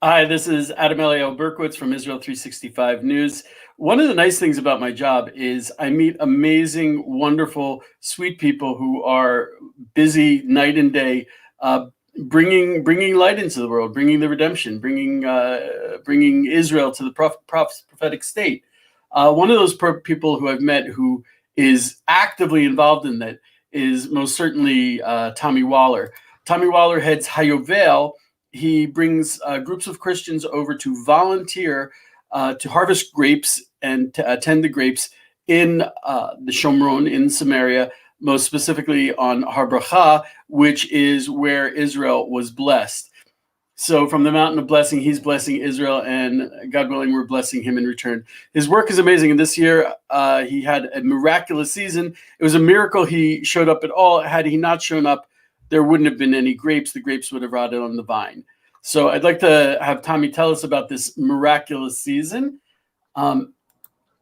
Hi, this is Adam Eliel Berkowitz from Israel 365 News. One of the nice things about my job is I meet amazing, wonderful, sweet people who are busy night and day, uh, bringing light into the world, bringing the redemption, bringing Israel to the prophetic state. One of those people who I've met who is actively involved in that is most certainly Tommy Waller. Tommy Waller heads HaYovel. He brings groups of Christians over to volunteer to harvest grapes and to attend the grapes in the Shomron in Samaria, most specifically on Har Bracha, which is where Israel was blessed. So from the mountain of blessing, he's blessing Israel, and God willing, we're blessing him in return. His work is amazing, and this year he had a miraculous season. It was a miracle he showed up at all. Had he not shown up, there wouldn't have been any grapes. The grapes would have rotted on the vine. So I'd like to have Tommy tell us about this miraculous season. Um,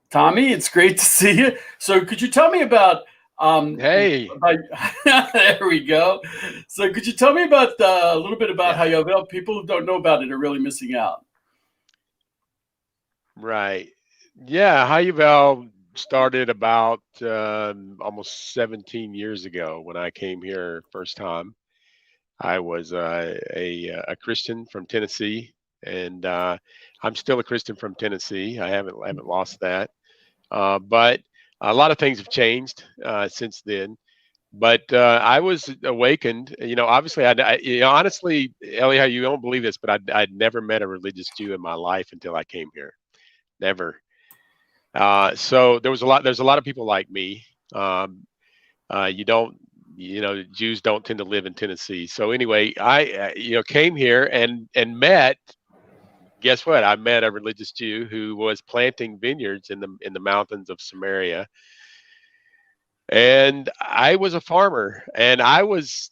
Tommy, it's great to see you. So could you tell me about Hey, there we go. So could you tell me about a little bit about yeah, HaYovel? People who don't know about it are really missing out. right. Yeah, HaYovel started about almost 17 years ago when I came here first time. I was a Christian from Tennessee, and I'm still a Christian from Tennessee. I haven't lost that, but a lot of things have changed since then. But I was awakened. Obviously, honestly, Eliah, you don't believe this, but I'd never met a religious Jew in my life until I came here. Never. So there's a lot of people like me. Um, you don't, Jews don't tend to live in Tennessee. So anyway, I came here and met. Guess what? I met a religious Jew who was planting vineyards in the mountains of Samaria, and I was a farmer, and I was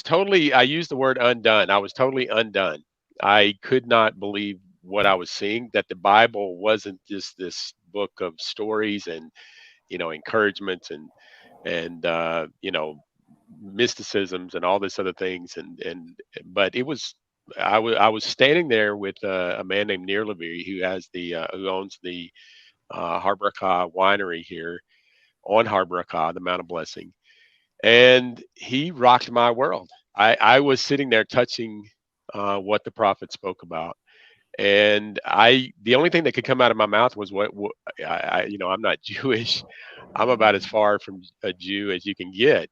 totally. I used the word undone. I was totally undone. I could not believe what I was seeing. That the Bible wasn't just this book of stories and encouragements and mysticisms and all this other things but it was I was standing there with a man named Nir Levy who owns the Harborough winery here on Harborough, the Mount of Blessing, and he rocked my world. I was sitting there touching what the prophet spoke about, and the only thing that could come out of my mouth was what I'm not Jewish. I'm about as far from a Jew as you can get.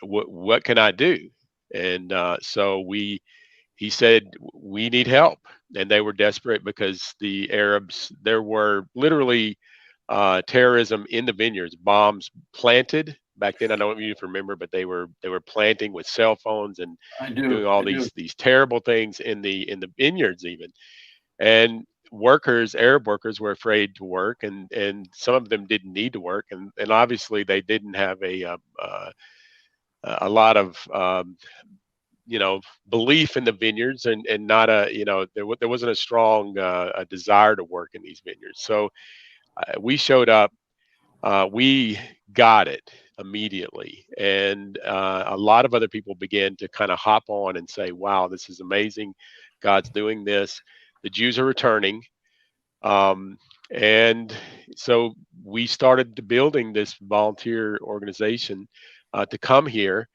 What can I do? And so he said, we need help. And they were desperate because the Arabs, there were literally terrorism in the vineyards, bombs planted. Back then, I don't know if you remember, but they were planting with cell phones and I do. doing all I do. these terrible things in the vineyards even. And Arab workers, were afraid to work, and some of them didn't need to work, and obviously they didn't have a lot of belief in the vineyards, and not there wasn't a strong a desire to work in these vineyards. So we showed up. We got it immediately, and a lot of other people began to kind of hop on and say, "Wow, this is amazing! God's doing this. The Jews are returning." Um, and so we started building this volunteer organization to come here,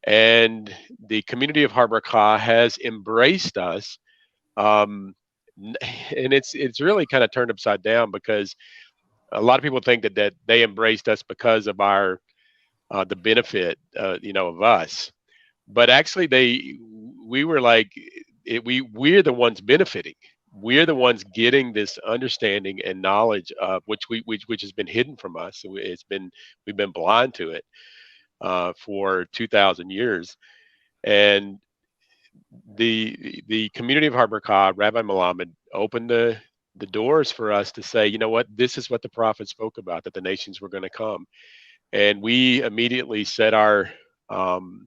and the community of Harbor Ka has embraced us. Um, and it's really kind of turned upside down, because a lot of people think that they embraced us because of our the benefit of us, but actually we were like we're the ones benefiting. We're the ones getting this understanding and knowledge of which has been hidden from us. We've been blind to it for 2,000 years. And the community of Harbor Ka, Rabbi Malamed, opened the doors for us to say, you know what, this is what the prophet spoke about, that the nations were going to come. And we immediately um,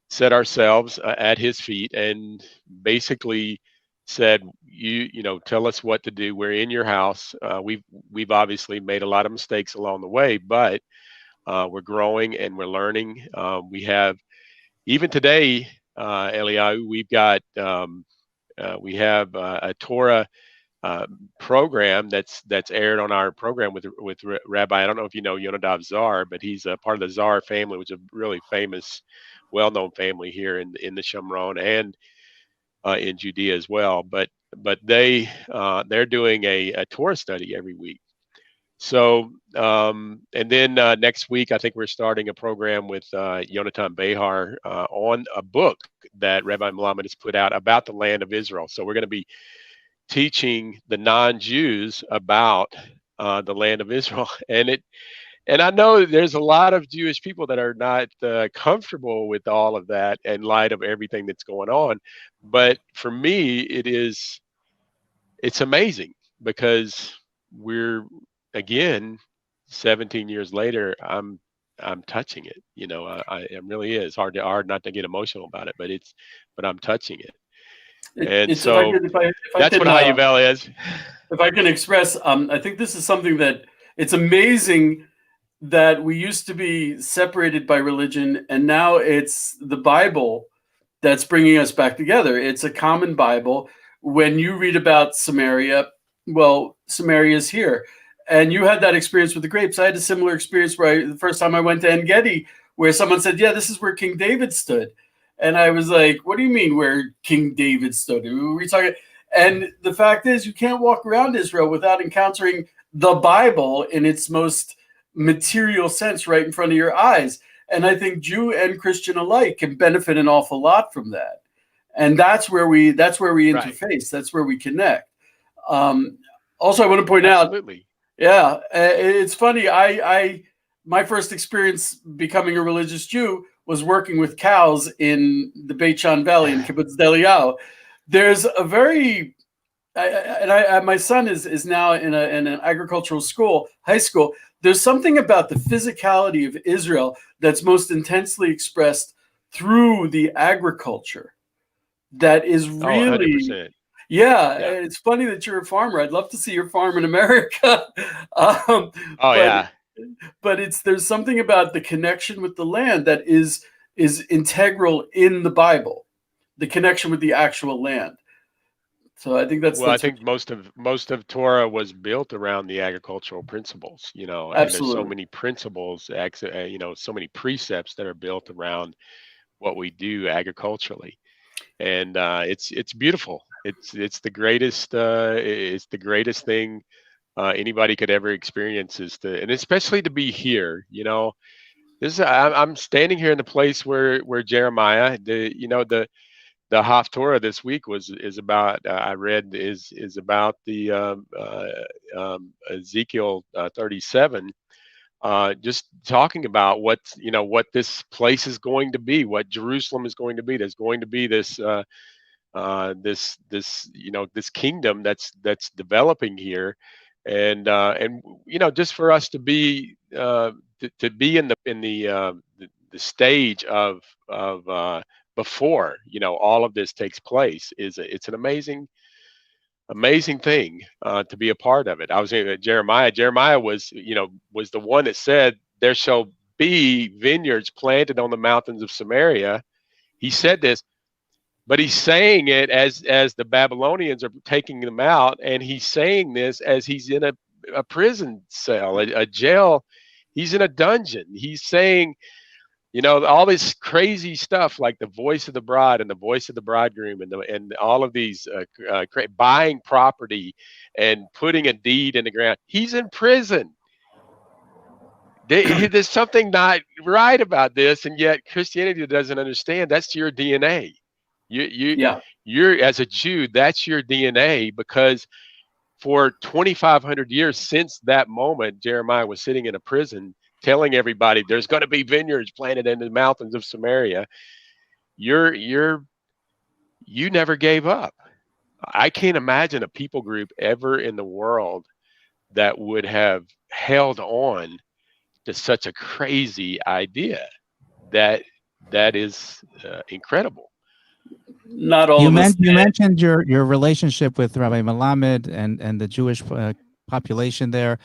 set ourselves at his feet and basically said, tell us what to do. We're in your house. We've obviously made a lot of mistakes along the way, but we're growing and we're learning. We have, even today, Eliyahu, we've got We have a Torah program that's aired on our program with Rabbi. I don't know if you know Yonadav Zar, but he's a part of the Zar family, which is a really famous, well-known family here in the Shomron and in Judea as well. But they're doing a Torah study every week. So and then next week I think we're starting a program with Yonatan Behar on a book that Rabbi Melamed has put out about the land of Israel. So we're going to be teaching the non-Jews about the land of Israel, and I know there's a lot of Jewish people that are not comfortable with all of that in light of everything that's going on. But for me, it's amazing because we're again 17 years later. I'm touching it. It really is hard not to get emotional about it, but I'm touching it. And It's so that's what HaYovel is. If I can express, I think this is something that it's amazing that we used to be separated by religion, and now it's the Bible that's bringing us back together. It's a common Bible. When you read about Samaria, well, Samaria is here. And you had that experience with the grapes. I had a similar experience where the first time I went to En Gedi, where someone said, yeah, this is where King David stood. And I was like, what do you mean where King David stood? Were we talking? And the fact is, you can't walk around Israel without encountering the Bible in its most material sense right in front of your eyes. And I think Jew and Christian alike can benefit an awful lot from that. And that's where we interface. Right. That's where we connect. Also, I want to point Absolutely. out, yeah, it's funny. My first experience becoming a religious Jew was working with cows in the Beit Shan Valley in Kibbutz Deliao. There's a very, my son is now in an agricultural school, high school. There's something about the physicality of Israel that's most intensely expressed through the agriculture. That is really, 100%. Yeah. It's funny that you're a farmer. I'd love to see your farm in America. But there's something about the connection with the land that is integral in the Bible, the connection with the actual land. So I think I think most of Torah was built around the agricultural principles, Absolutely. And there's so many principles, so many precepts that are built around what we do agriculturally. And it's beautiful. It's the greatest thing anybody could ever experience, and especially to be here. I'm standing here in the place where Jeremiah, the Haftorah this week is about. I read is about the Ezekiel 37. Just talking about what this place is going to be, what Jerusalem is going to be. There's going to be this this kingdom that's developing here, and just for us to be in the stage of before all of this takes place it's an amazing thing to be a part of it. I was saying Jeremiah was the one that said there shall be vineyards planted on the mountains of Samaria. He said this, but he's saying it as the Babylonians are taking them out, and he's saying this as he's in a prison cell, a jail. He's in a dungeon. He's saying, all this crazy stuff like the voice of the bride and the voice of the bridegroom and all of these buying property and putting a deed in the ground. He's in prison. There's something not right about this, and yet Christianity doesn't understand. That's your DNA. You're as a Jew, that's your DNA, because for 2,500 years since that moment, Jeremiah was sitting in a prison telling everybody there's going to be vineyards planted in the mountains of Samaria. You never gave up. I can't imagine a people group ever in the world that would have held on to such a crazy idea. That is incredible. Not all you of us. You mentioned your relationship with Rabbi Melamed and the Jewish population there.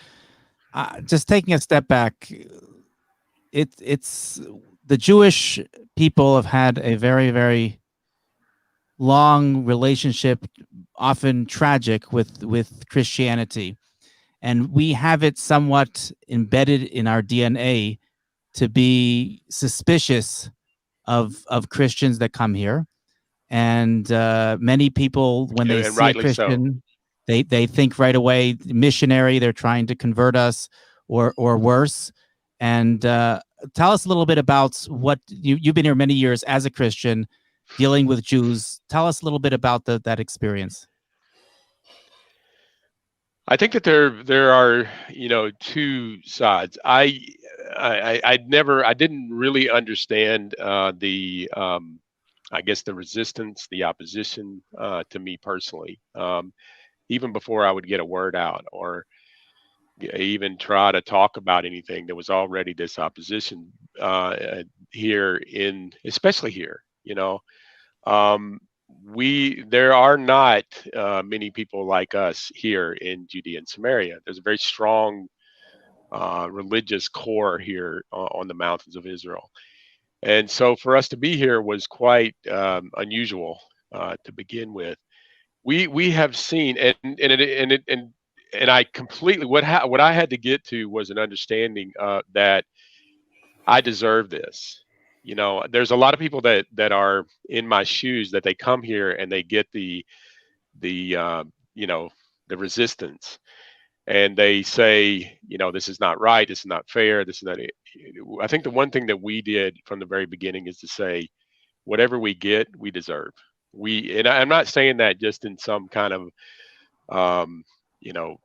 Just taking a step back, it's the Jewish people have had a very, very long relationship, often tragic, with Christianity, and we have it somewhat embedded in our DNA to be suspicious of Christians that come here. And many people, when they and see a rightly so. Christian, they think right away missionary. They're trying to convert us, or worse. And tell us a little bit about what you've been here many years as a Christian, dealing with Jews. Tell us a little bit about that experience. I think that there are, two sides. I didn't really understand I guess the resistance, the opposition to me personally, even before I would get a word out or even try to talk about anything. There was already this opposition here especially here. Um, there are not many people like us here in Judea and Samaria. There's a very strong religious core here on the mountains of Israel, and so for us to be here was quite unusual to begin with. We have seen, and I completely what I had to get to was an understanding that I deserve this. There's a lot of people that are in my shoes, that they come here and they get the the resistance, and they say, this is not right, this is not fair, this is not. I think the one thing that we did from the very beginning is to say, whatever we get, we deserve. I'm not saying that just in some kind of um, you know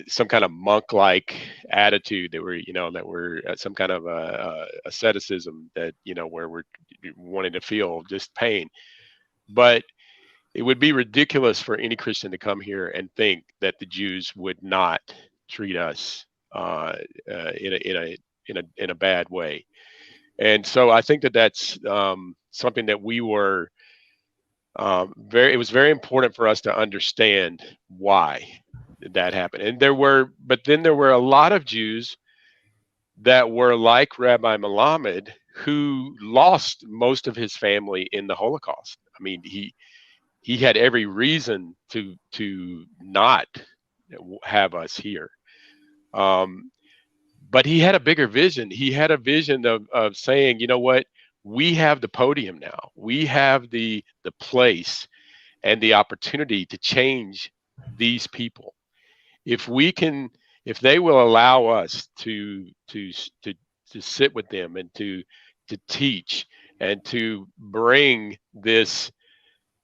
some kind of monk-like attitude that we're some kind of asceticism that where we're wanting to feel just pain. But it would be ridiculous for any Christian to come here and think that the Jews would not treat us in a bad way. And so I think that that's something that we were it was very important for us to understand why that happened. And but then there were a lot of Jews that were like Rabbi Melamed, who lost most of his family in the Holocaust. I mean, he had every reason to not have us here. But he had a bigger vision. He had a vision of saying, you know what, we have the podium now. We have the place and the opportunity to change these people. If they will allow us to sit with them and to teach and to bring this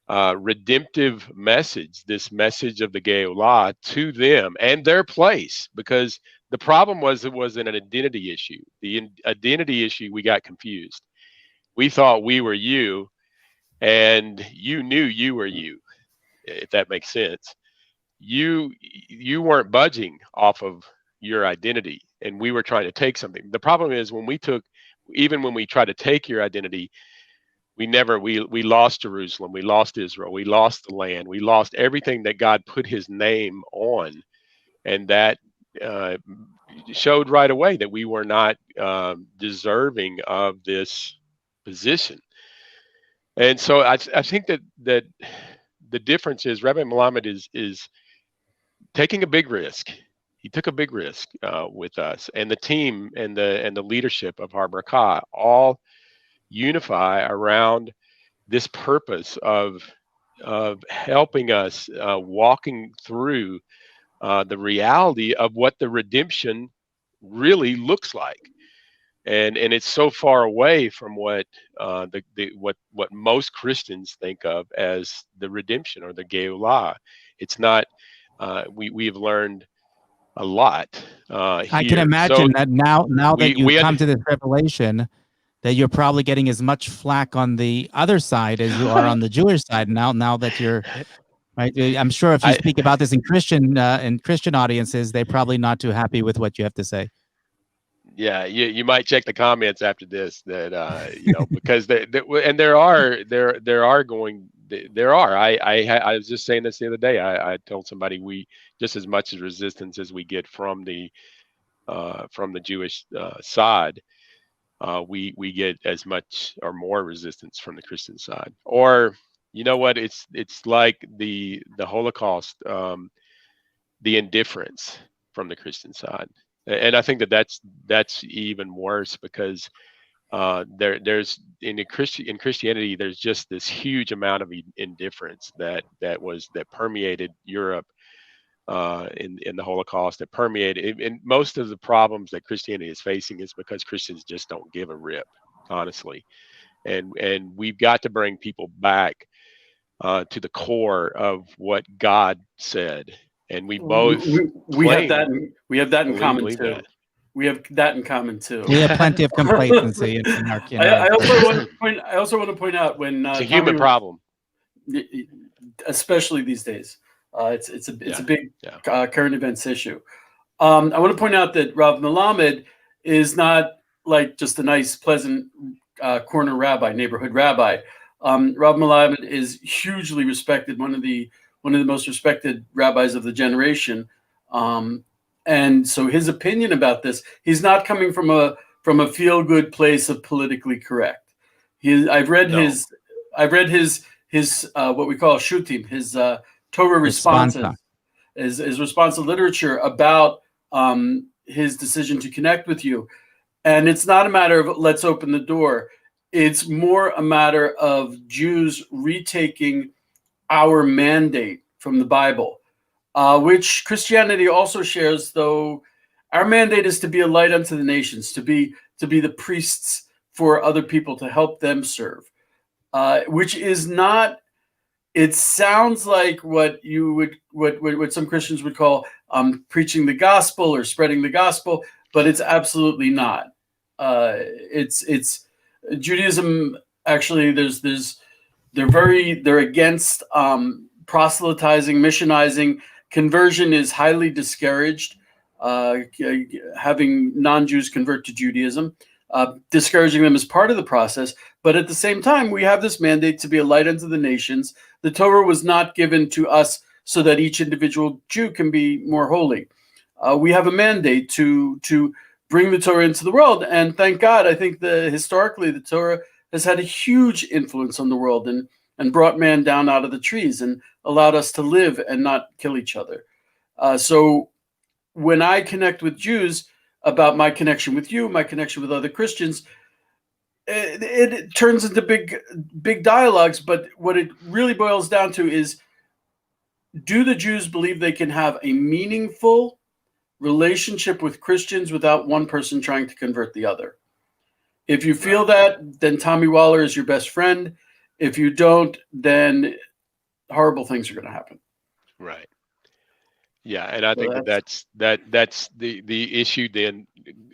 redemptive message, this message of the Geulah to them and their place, because the problem was it was an identity issue. The identity issue, we got confused. We thought we were you, and you knew you were you, if that makes sense. You weren't budging off of your identity, and we were trying to take something. The problem is when we tried to take your identity, we lost Jerusalem, we lost Israel, we lost the land, we lost everything that God put his name on. And that showed right away that we were not deserving of this position. And so I think that the difference is Rabbi Melamed is taking a big risk. He took a big risk with us, and the team and the leadership of Har Barakah all unify around this purpose of helping us walking through the reality of what the redemption really looks like. And it's so far away from what what most Christians think of as the redemption or the Geulah. It's not. We've learned a lot here. I can imagine that now that you've come to this revelation, that you're probably getting as much flack on the other side as you are on the Jewish side. Now that you're right, I'm sure if you speak about this in Christian audiences, they're probably not too happy with what you have to say. Yeah, you might check the comments after this that because there are. I was just saying this the other day. I told somebody we just as much as resistance as we get from the Jewish side. we get as much or more resistance from the Christian side. Or you know what? It's like the Holocaust, the indifference from the Christian side, and I think that's even worse because there's in Christianity there's just this huge amount of indifference that permeated Europe in the Holocaust, that permeated, and most of the problems that Christianity is facing is because Christians just don't give a rip, honestly, and we've got to bring people back to the core of what God said, and we both we have that we have that in common believe too. that. We have that in common too. We have plenty of complacency in our. I also want to point out when it's a human problem, especially these days. It's a big current events issue. I want to point out that Rav Melamed is not like just a nice, pleasant corner rabbi, neighborhood rabbi. Rav Melamed is hugely respected, one of the most respected rabbis of the generation. And so his opinion about this, he's not coming from a feel-good place of politically correct. I've read his what we call shutim, his Torah responses, his responsive literature about his decision to connect with you. And it's not a matter of let's open the door. It's more a matter of Jews retaking our mandate from the Bible, which Christianity also shares, though our mandate is to be a light unto the nations, to be the priests for other people, to help them serve, which is not, it sounds like what some Christians would call preaching the gospel or spreading the gospel, but it's absolutely not. It's Judaism. Actually, they're against proselytizing, missionizing. Conversion is highly discouraged. Having non-Jews convert to Judaism, discouraging them is part of the process. But at the same time, we have this mandate to be a light unto the nations. The Torah was not given to us so that each individual Jew can be more holy. We have a mandate to bring the Torah into the world, and thank God, I think historically the Torah has had a huge influence on the world and brought man down out of the trees and allowed us to live and not kill each other. So when I connect with Jews about my connection with you, my connection with other Christians, it turns into big dialogues. But what it really boils down to is, do the Jews believe they can have a meaningful relationship with Christians without one person trying to convert the other? If you feel that, then Tommy Waller is your best friend. If you don't, then horrible things are going to happen. Right. Yeah, and I think that's the issue. Then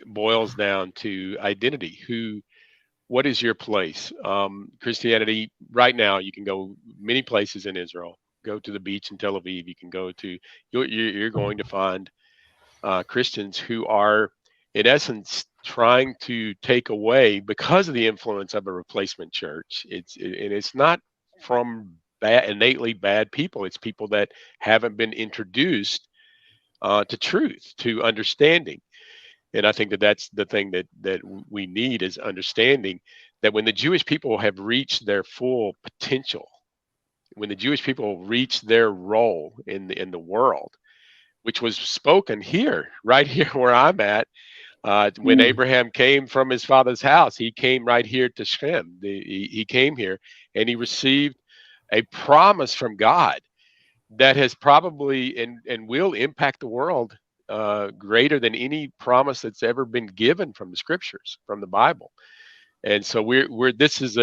boils down to identity. What is your place? Christianity right now, you can go many places in Israel. Go to the beach in Tel Aviv. You can go to. You're going to find Christians who are, in essence, trying to take away, because of the influence of a replacement church. It's not from innately bad people. It's people that haven't been introduced to truth, to understanding. And I think that's the thing that we need, is understanding that when the Jewish people have reached their full potential, when the Jewish people reach their role in the world, which was spoken right here where I'm at, when Abraham came from his father's house, he came right here to Shem. He came here and he received a promise from God that has probably and will impact the world greater than any promise that's ever been given from the scriptures, from the Bible. And so this is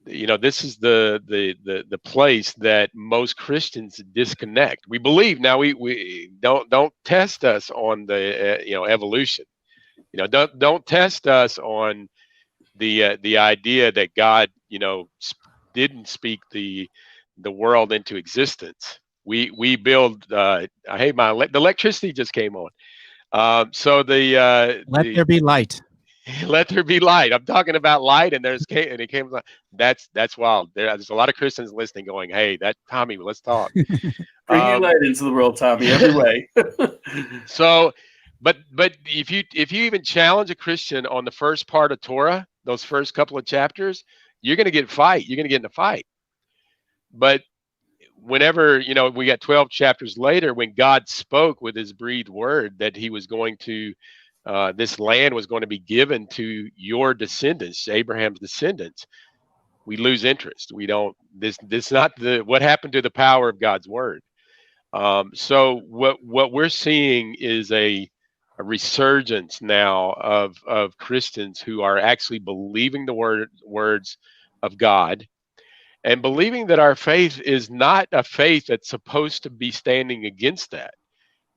this is the place that most Christians disconnect. We believe now. We don't test us on the evolution. Don't test us on the idea that God didn't speak the world into existence. We build. Hey, the electricity just came on. So let there be light. Let there be light. I'm talking about light, and it came. That's wild. There's a lot of Christians listening, going, "Hey, Tommy, let's talk." Bring your light into the world, Tommy, every way. So, But if you even challenge a Christian on the first part of Torah, those first couple of chapters, you're going to get fight. You're going to get in a fight. But whenever, we got 12 chapters later, when God spoke with his breathed word that he was going to, this land was going to be given to your descendants, Abraham's descendants, we lose interest. We don't, this not what happened to the power of God's word. So what we're seeing is a resurgence now of Christians who are actually believing the words of God, and believing that our faith is not a faith that's supposed to be standing against that.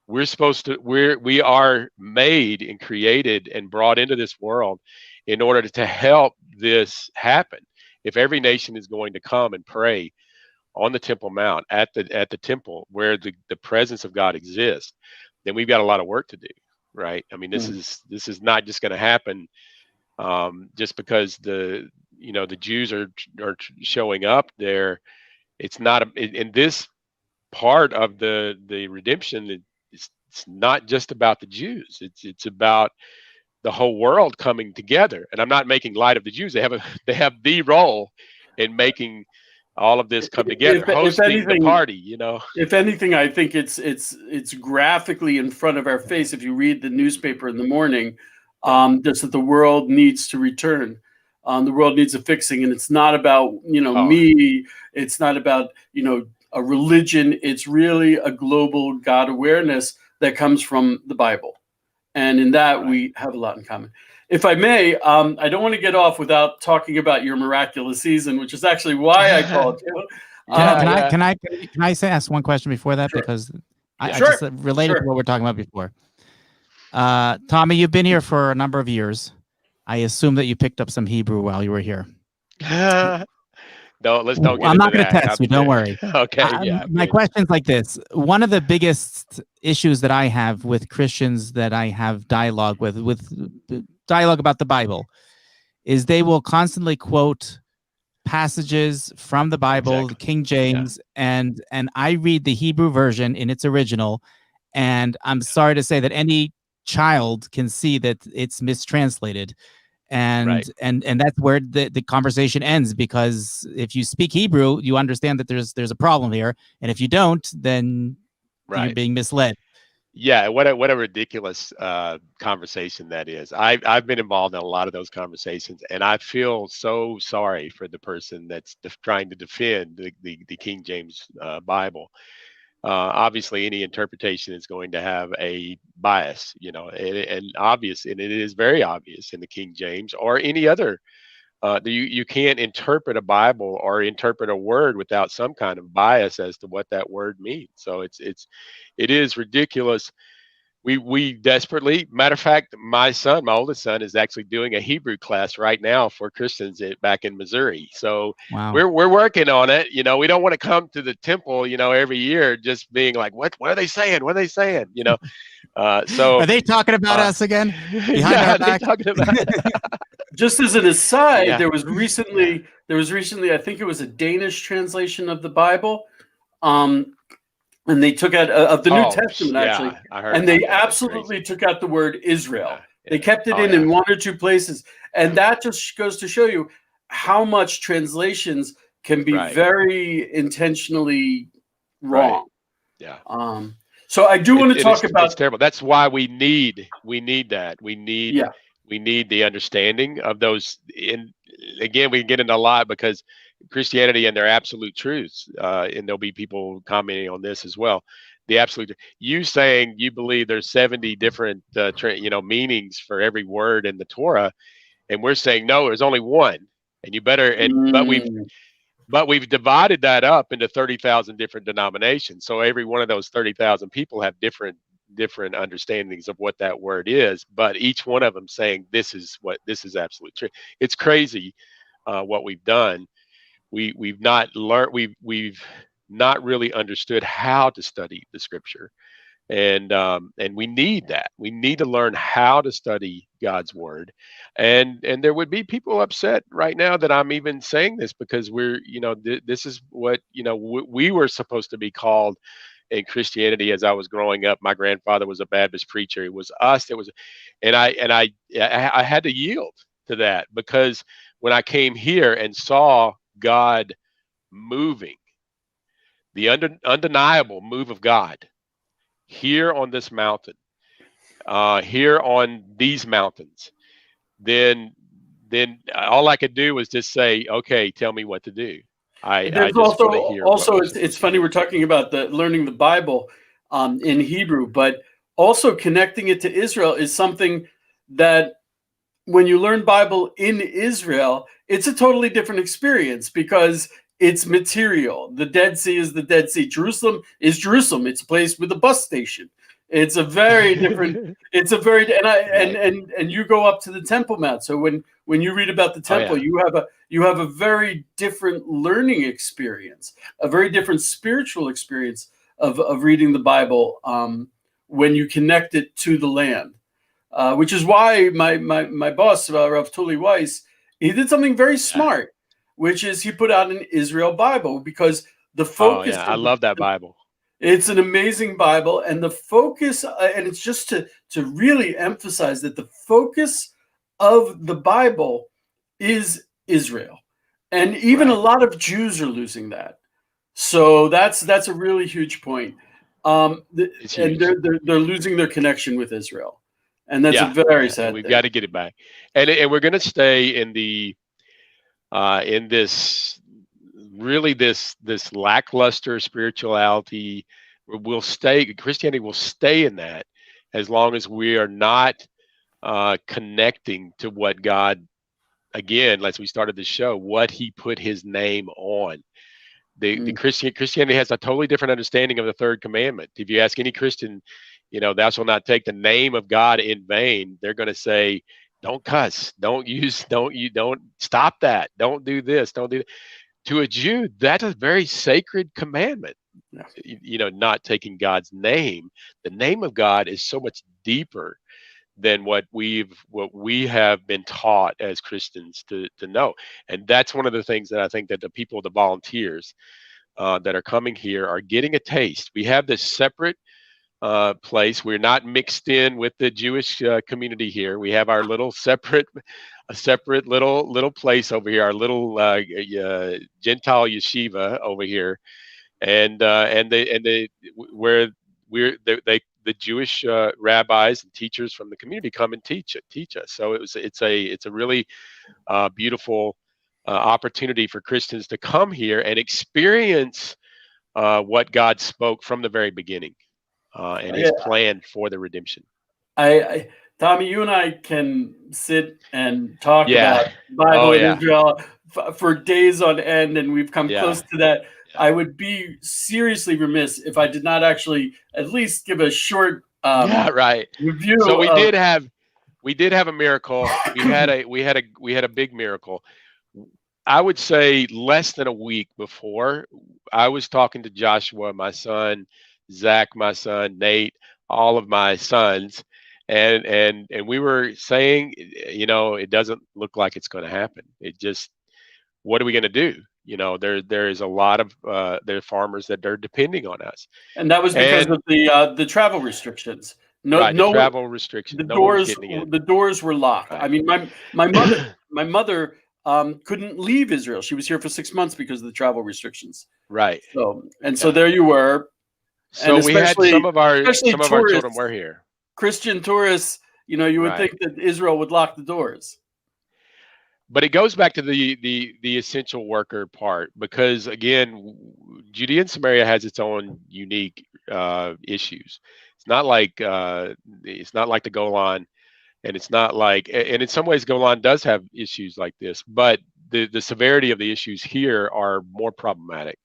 We are made and created and brought into this world in order to help this happen. If every nation is going to come and pray on the Temple Mount at the temple where the presence of God exists, then we've got a lot of work to do, right? I mean, this is not just going to happen just because the Jews are showing up there. It's not in this part of the redemption. It's not just about the Jews. It's about the whole world coming together. And I'm not making light of the Jews. They have the role in making all of this come together, hosting the party. If anything, I think it's graphically in front of our face. If you read the newspaper in the morning, just that the world needs to return. The world needs a fixing, and it's not about me. It's not about a religion. It's really a global God awareness that comes from the Bible, and in that we have a lot in common. If I may, I don't want to get off without talking about your miraculous season, which is actually why I called you. Can I ask one question before that? Sure. Because I just related to what we're talking about before. Tommy, you've been here for a number of years. I assume that you picked up some Hebrew while you were here. Let's don't get I'm not going to test you. Don't worry. Okay. My question's like this. One of the biggest issues that I have with Christians that I have dialogue with dialogue about the Bible is they will constantly quote passages from the Bible, the King James, and I read the Hebrew version in its original, and I'm sorry to say that any child can see that it's mistranslated. And that's where the conversation ends, because if you speak Hebrew, you understand that there's a problem here, and if you don't, then you're being misled. Yeah, what a ridiculous conversation that is. I've been involved in a lot of those conversations, and I feel so sorry for the person that's trying to defend the King James Bible. Obviously, any interpretation is going to have a bias, and obvious, and it is very obvious in the King James or any other. You can't interpret a Bible or interpret a word without some kind of bias as to what that word means. So it is ridiculous. We desperately, matter of fact, my oldest son is actually doing a Hebrew class right now for Christians back in Missouri. So we're working on it. We don't want to come to the temple, every year just being like, what are they saying? What are they saying? So are they talking about us again? Yeah, are they talking about Just as an aside, there was recently, I think it was a Danish translation of the Bible. And they took out of the New Testament, actually, and they absolutely took out the word Israel. They kept it in one or two places. And that just goes to show you how much translations can be very intentionally wrong. So I do want to talk about. It's terrible. That's why we need that. We need the understanding of those. And again, we get into a lot because Christianity and their absolute truths, and there'll be people commenting on this as well. The absolute, you saying you believe there's 70 different meanings for every word in the Torah, and we're saying no, there's only one, and you better. But we've divided that up into 30,000 different denominations. So every one of those 30,000 people have different understandings of what that word is. But each one of them saying this is absolute truth. It's crazy what we've done. We've not learned. We've not really understood how to study the Scripture, and we need that. We need to learn how to study God's Word, and there would be people upset right now that I'm even saying this, because we're this is what we were supposed to be called in Christianity as I was growing up. My grandfather was a Baptist preacher. It was us that was, and I had to yield to that, because when I came here and saw God moving, the undeniable move of God here on this mountain, here on these mountains, then all I could do was just say, okay, tell me what to do. I There's just want to hear what we're it's supposed to funny, do. we're talking about learning the Bible in Hebrew, but also connecting it to Israel is something that when you learn Bible in Israel, it's a totally different experience because it's material. The Dead Sea is the Dead Sea. Jerusalem is Jerusalem. It's a place with a bus station. It's a very different. It's a very and you go up to the Temple Mount. So when you read about the temple, you have a very different learning experience, a very different spiritual experience of reading the Bible when you connect it to the land. Which is why my boss, Rav Tuli Weiss, he did something very smart, which is he put out an Israel Bible, because the focus. I love that Bible. It's an amazing Bible, and the focus, and it's just to really emphasize that the focus of the Bible is Israel, and even a lot of Jews are losing that. So that's a really huge point. And they're losing their connection with Israel. And that's a very sad We've thing. got to get it back, and we're going to stay in the in this lackluster spirituality. We'll stay. Christianity will stay in that as long as we are not connecting to what God, again, as we started the show, what He put His name on. The Christianity has a totally different understanding of the third commandment. If you ask any Christian, thou shalt not take the name of God in vain, they're going to say, don't cuss, don't stop that, don't do this, don't do that. To a Jew, that's a very sacred commandment. Not taking God's name. The name of God is so much deeper than what we have been taught as Christians to know. And that's one of the things that I think that the volunteers that are coming here are getting a taste. We have this separate place. We're not mixed in with the Jewish community here. We have our little separate little place over here, our little Gentile yeshiva over here, and the Jewish rabbis and teachers from the community come and teach us. So it's a really beautiful opportunity for Christians to come here and experience what God spoke from the very beginning and His plan for the redemption. Tommy, you and I can sit and talk about Bible in Israel for days on end, and we've come close to that. I would be seriously remiss if I did not actually at least give a short review. So we did have a miracle. We had a big miracle. I would say less than a week before, I was talking to Joshua, my son, Zach, my son, Nate, all of my sons, and we were saying, it doesn't look like it's going to happen. It just, what are we going to do? There is a lot of there are farmers that are depending on us, and that was because of the travel restrictions. Travel restrictions. The doors were locked. Right. I mean, my mother couldn't leave Israel. She was here for 6 months because of the travel restrictions. Right. So there you were. So we had some of our children were here. Christian tourists, you would think that Israel would lock the doors. But it goes back to the essential worker part, because again, Judea and Samaria has its own unique issues. It's not like the Golan, and it's not like, and in some ways Golan does have issues like this, but the severity of the issues here are more problematic.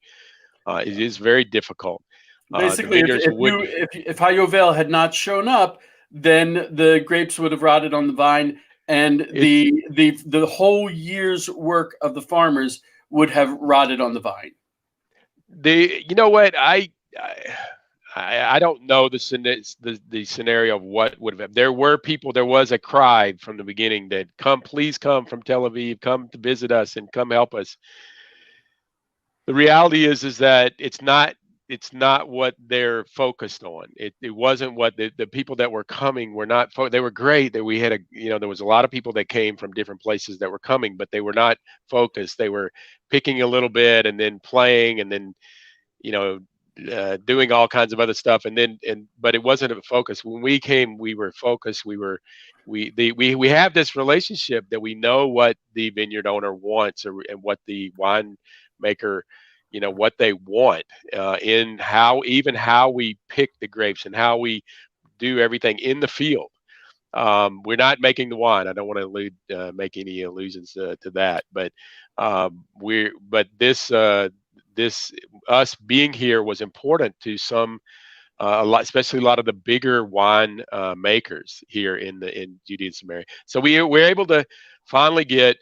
It is very difficult. Basically, if HaYovel had not shown up, then the grapes would have rotted on the vine, and the whole year's work of the farmers would have rotted on the vine. You know what, I don't know the scenario of what would have. There was a cry from the beginning that please come from Tel Aviv, come to visit us and come help us. The reality is that it's not it's not what they're focused on. It wasn't what the people that were coming were not. They were great. That we had there was a lot of people that came from different places that were coming, but they were not focused. They were picking a little bit and then playing and then doing all kinds of other stuff, but it wasn't a focus. When we came, we were focused. We have this relationship that we know what the vineyard owner wants, and what the winemaker, what they want, in how we pick the grapes and how we do everything in the field. We're not making the wine. I don't want to make any allusions to that, but this us being here was important to some, especially a lot of the bigger wine makers here in Judea and Samaria. So we were able to finally get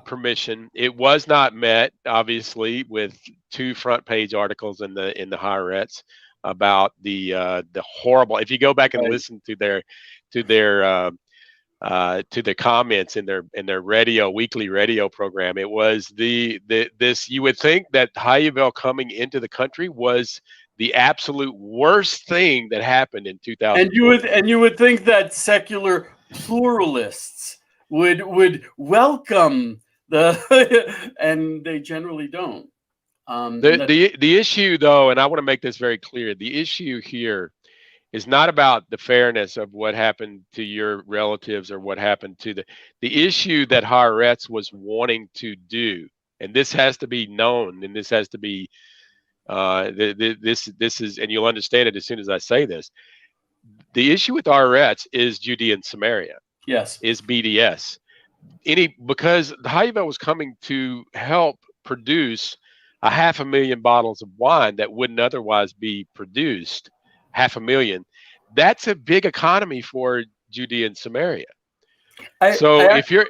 permission. It was not met, obviously, with 2 front page articles in the Haaretz about the horrible. If you go back and listen to their comments in their weekly radio program, it was this. You would think that HaYovel coming into the country was the absolute worst thing that happened in 2000. And you would think that secular pluralists would welcome and they generally don't. The issue, though, and I want to make this very clear, the issue here is not about the fairness of what happened to your relatives or what happened to the issue that Haaretz was wanting to do, and this has to be known, and this has to be this is, and you'll understand it as soon as I say this. The issue with Haaretz is Judea and Samaria. Yes, is BDS. Because the HaYovel was coming to help produce 500,000 bottles of wine that wouldn't otherwise be produced. 500,000. That's a big economy for Judea and Samaria. If you're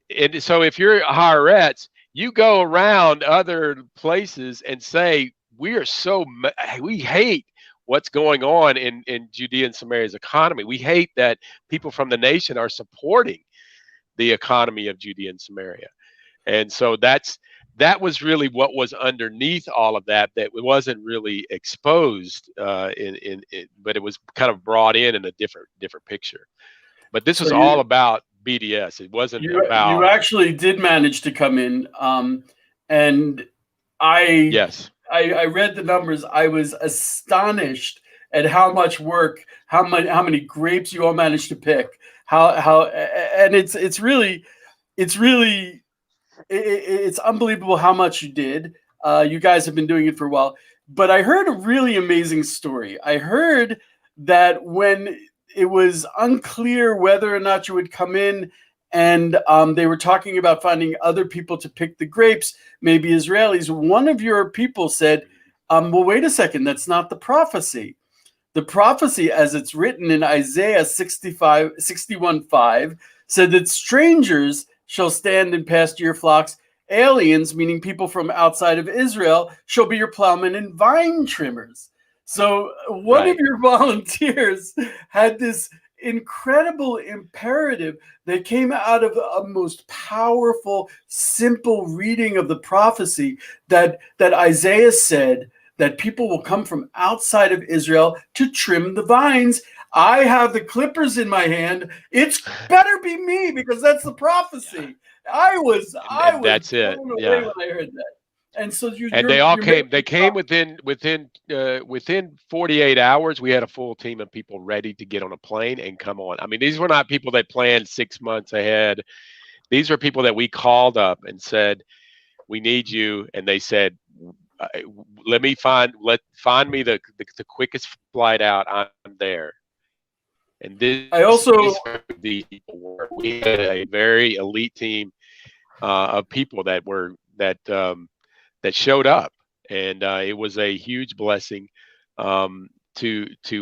Haaretz, you go around other places and say, we hate what's going on in Judea and Samaria's economy. We hate that people from the nation are supporting the economy of Judea and Samaria. And so that was really what was underneath all of that wasn't really exposed but it was kind of brought in a different picture. But this was all about BDS. It wasn't about. You actually did manage to come in, and I read the numbers. I was astonished at how much work, how many grapes you all managed to pick. And it's unbelievable how much you did. You guys have been doing it for a while. But I heard a really amazing story. I heard that when it was unclear whether or not you would come in, and they were talking about finding other people to pick the grapes, maybe Israelis, one of your people said, well, wait a second, that's not the prophecy. The prophecy, as it's written in Isaiah 61:5, said that strangers shall stand and pasture your flocks. Aliens, meaning people from outside of Israel, shall be your plowmen and vine trimmers. So one of your volunteers had this incredible imperative that came out of a most powerful, simple reading of the prophecy that Isaiah said that people will come from outside of Israel to trim the vines. I have the clippers in my hand. It's better be me, because that's the prophecy. I was that's it. Blown away when I heard that. And so they came within 48 hours. We had a full team of people ready to get on a plane and come on. I mean, these were not people that planned 6 months ahead. These were people that we called up and said, we need you. And they said, find me the quickest flight out. I'm there. And we had a very elite team of people that showed up, and it was a huge blessing to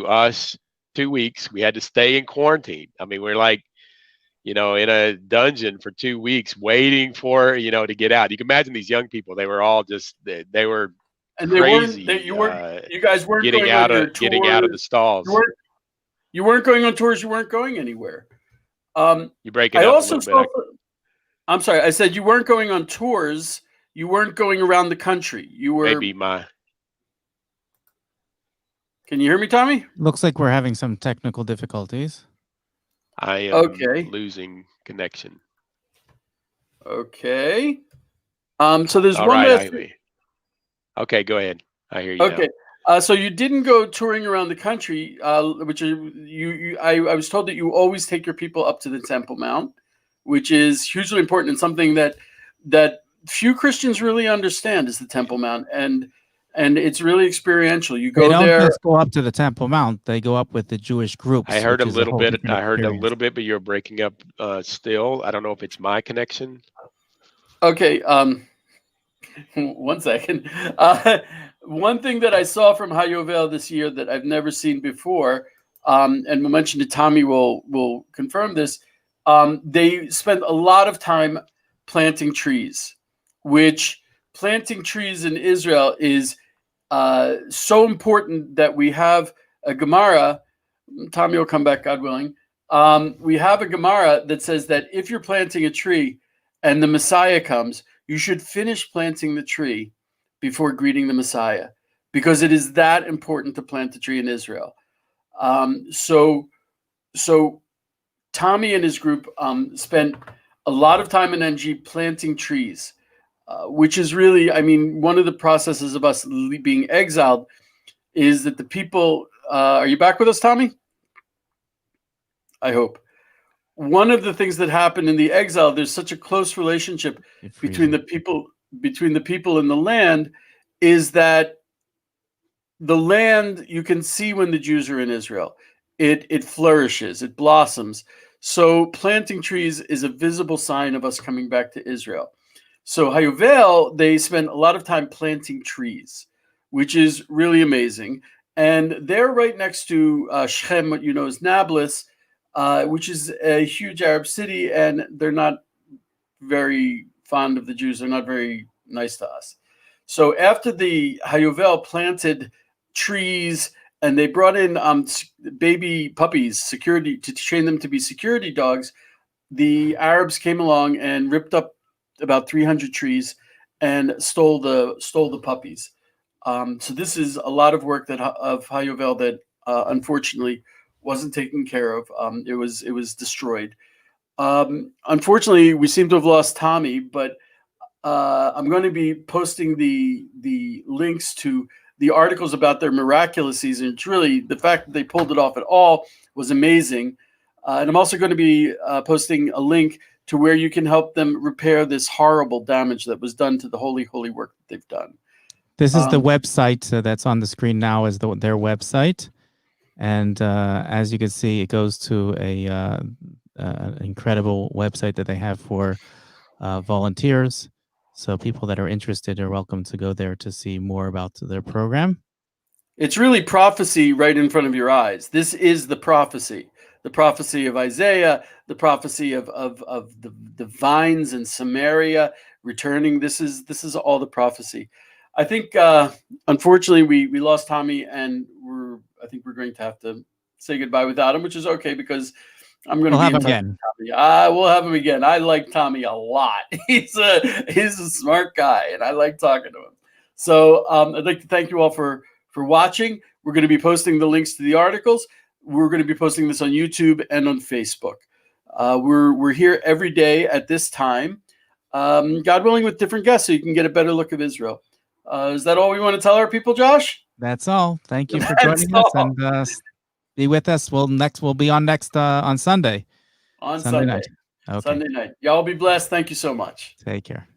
us. 2 weeks we had to stay in quarantine. I mean, we're like, in a dungeon for 2 weeks waiting for to get out. You can imagine these young people. They were all just they were crazy. You guys weren't getting out of the stalls. You weren't going on tours. You weren't going anywhere. You break it up a little bit. I'm sorry. I said you weren't going on tours. You weren't going around the country. You were. Maybe my. Can you hear me, Tommy? Looks like we're having some technical difficulties. I am Okay. losing connection. Okay. So there's All one right. last thing. Okay, go ahead. I hear you Okay. So you didn't go touring around the country, which I was told that you always take your people up to the Temple Mount, which is hugely important and something that few Christians really understand is the Temple Mount, and it's really experiential. You They go don't there. just go up to the Temple Mount; they go up with the Jewish groups. I heard a which is little whole bit. different I heard a experience. little bit, but you're breaking up still. I don't know if it's my connection. Okay. 1 second. One thing that I saw from HaYovel this year that I've never seen before, and we'll mention that Tommy will confirm this. They spend a lot of time planting trees, which planting trees in Israel is so important that we have a Gemara. Tommy will come back, God willing. We have a Gemara that says that if you're planting a tree and the Messiah comes, you should finish planting the tree before greeting the Messiah, because it is that important to plant the tree in Israel. So Tommy and his group spent a lot of time in NG planting trees, which is really, I mean, one of the processes of us being exiled is that the people, are you back with us, Tommy? I hope. One of the things that happened in the exile, there's such a close relationship between the people in the land, is that the land, you can see when the Jews are in Israel, it flourishes, it blossoms. So planting trees is a visible sign of us coming back to Israel. So HaYovel, they spend a lot of time planting trees, which is really amazing. And they're right next to Shechem, what you know as Nablus, which is a huge Arab city, and they're not very fond of the Jews. They're not very nice to us. So after the HaYovel planted trees and they brought in baby puppies, security, to train them to be security dogs, the Arabs came along and ripped up about 300 trees and stole the puppies. So this is a lot of work of HaYovel that unfortunately wasn't taken care of. It was destroyed. Unfortunately, we seem to have lost Tommy, but I'm going to be posting the links to the articles about their miraculous season. It's really, the fact that they pulled it off at all was amazing. And I'm also going to be posting a link to where you can help them repair this horrible damage that was done to the holy work that they've done. This is the website that's on the screen now, is their website. And as you can see, it goes to an incredible website that they have for volunteers. So people that are interested are welcome to go there to see more about their program. It's really prophecy right in front of your eyes. This is the prophecy of Isaiah, the prophecy of the vines in Samaria returning. This is all the prophecy. I think, unfortunately, we lost Tommy, and I think we're going to have to say goodbye without him, which is okay, because I'm going to be in touch with Tommy. We'll have him again. I like Tommy a lot. He's a smart guy, and I like talking to him. So I'd like to thank you all for watching. We're going to be posting the links to the articles. We're going to be posting this on YouTube and on Facebook. We're here every day at this time, God willing, with different guests, so you can get a better look of Israel. Is that all we want to tell our people, Josh? That's all. Thank you for joining us, and be with us. We'll be on next on Sunday. On Sunday night. Okay. Sunday night. Y'all be blessed. Thank you so much. Take care.